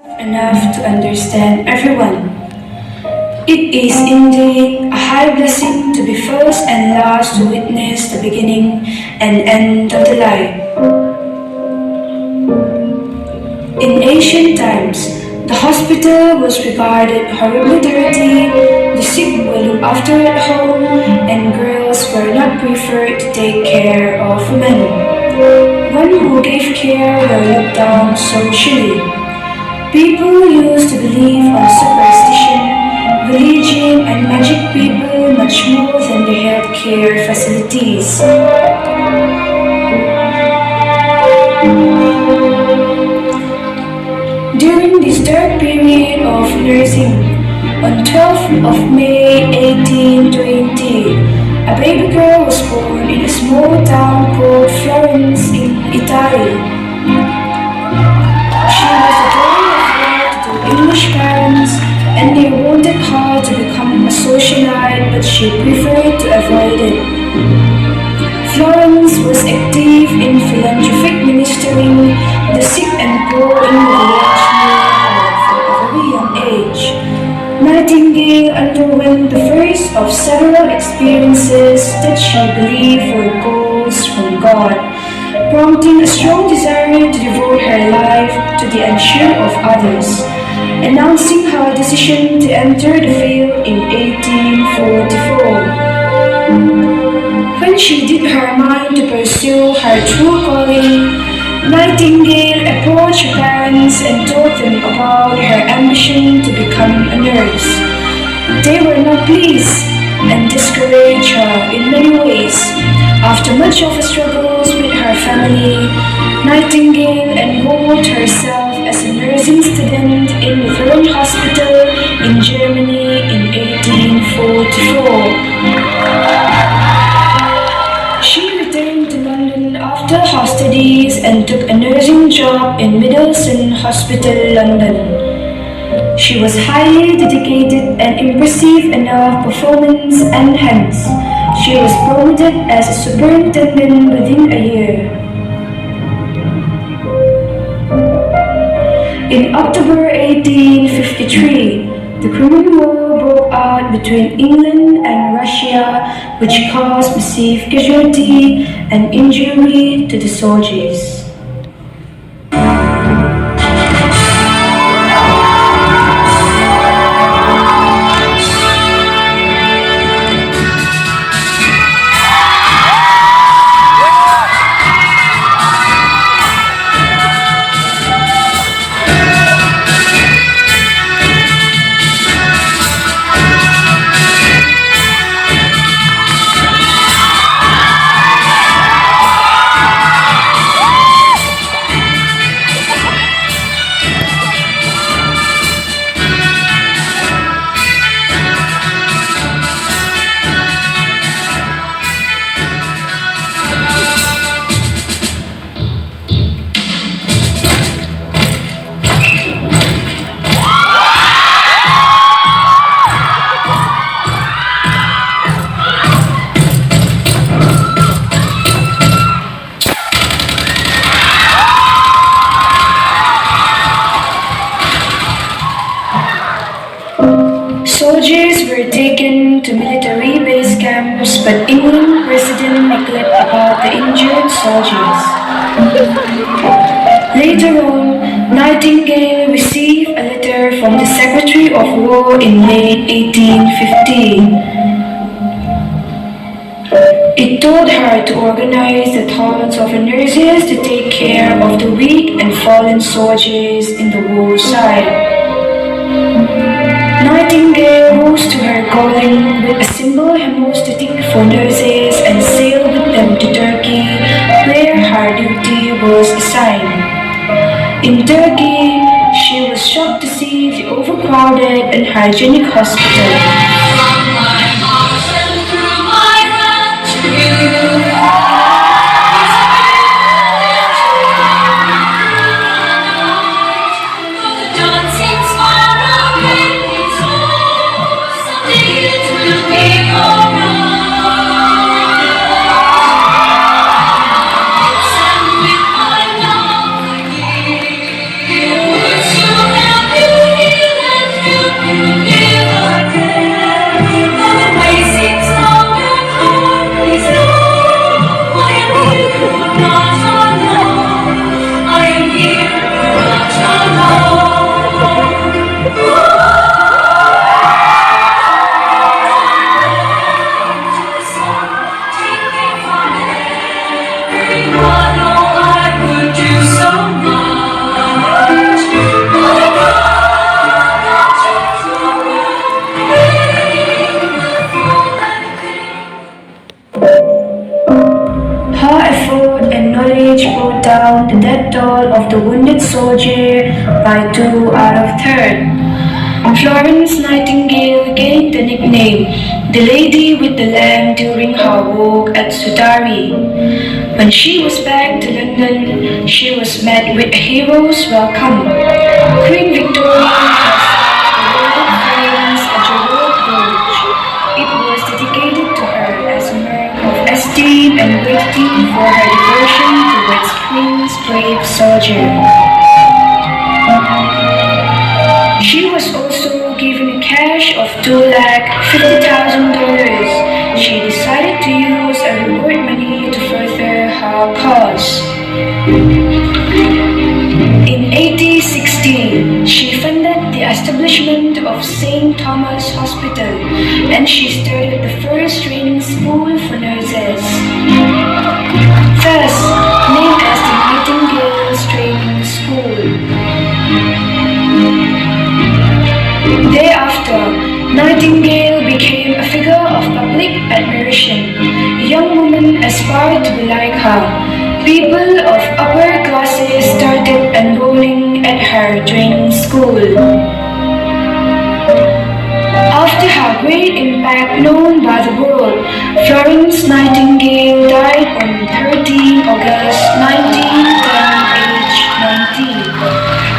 enough to understand everyone. It is indeed a high blessing to be first and last to witness the beginning and end of the light. In ancient times, the hospital was regarded horribly dirty, the sick were looked after at home, and girls were not preferred to take care of men. One who gave care were looked down socially. People used to believe on superstition, religion, and magic people much more than the health care facilities. During this dark period of nursing, on 12th of May 1820, a baby girl was born in a small town called Florence in Italy. She was a daughter of well-to-do English parents, and they wanted her to become a socialite, but she preferred to avoid it. Florence was active in philanthropic ministering the sick and poor in the village near her from a very young age. Nightingale underwent the first of several experiences that she believed were goals from God, prompting a strong desire to devote her life to the ensure of others, announcing her decision to enter the field in 1844. When she did her mind to pursue her true calling, Nightingale approached her parents and told them about her ambition to become a nurse. They were not pleased and discouraged her in many ways. After much of a struggles with her family, Nightingale enrolled herself as a nursing student in the Florence Hospital in Germany in 1844. She returned to London after her studies and took a nursing job in Middlesex Hospital, London. She was highly dedicated and impressive in her performance, and hence she was promoted as a superintendent within a year. In October 1853, the Crimean War broke out between England and Russia, which caused massive casualty and injury to the soldiers. Soldiers were taken to military base camps, but England President neglected about the injured soldiers. Later on, Nightingale received a letter from the Secretary of War in late 1815. It told her to organize the thoughts of the nurses to take care of the weak and fallen soldiers in the war side. Nightingale rose to her calling with a simple hemostatic for nurses and sailed with them to Turkey, where her duty was assigned. In Turkey, she was shocked to see the overcrowded and hygienic hospital. You down the death toll of the wounded soldier by 2 out of 10. Florence Nightingale gained the nickname the Lady with the Lamb during her walk at Sudari. When she was back to London, she was met with a hero's welcome. Queen Victoria has awarded Florence a Gerald Brooch. It was dedicated to her as a mark of esteem and gratitude for her devotion towards Queen's brave soldier. She was also given a cash of $250,000. She decided to use a reward money to further her cause. In 1816, she funded the establishment of St. Thomas Hospital and she started the first training school for nurses. Thus, named as the Nightingale's Training School. Thereafter, Nightingale became a figure of public admiration. Young women aspired to be like her. People of upper classes started enrolling at her training school. After her great impact known by the world, Florence Nightingale died on 13 August 1910, aged 19,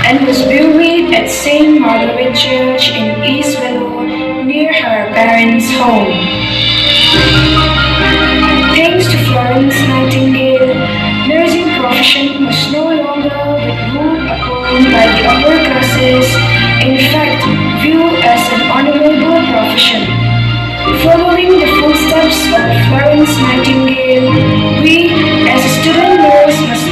and was buried at St. Margaret Church in East Wellow near her parents' home. Thanks to Florence Nightingale, nursing profession was no longer ruled upon by the upper classes, in fact viewed as an honorable profession. Following the footsteps of Florence Nightingale, we as a student nurse must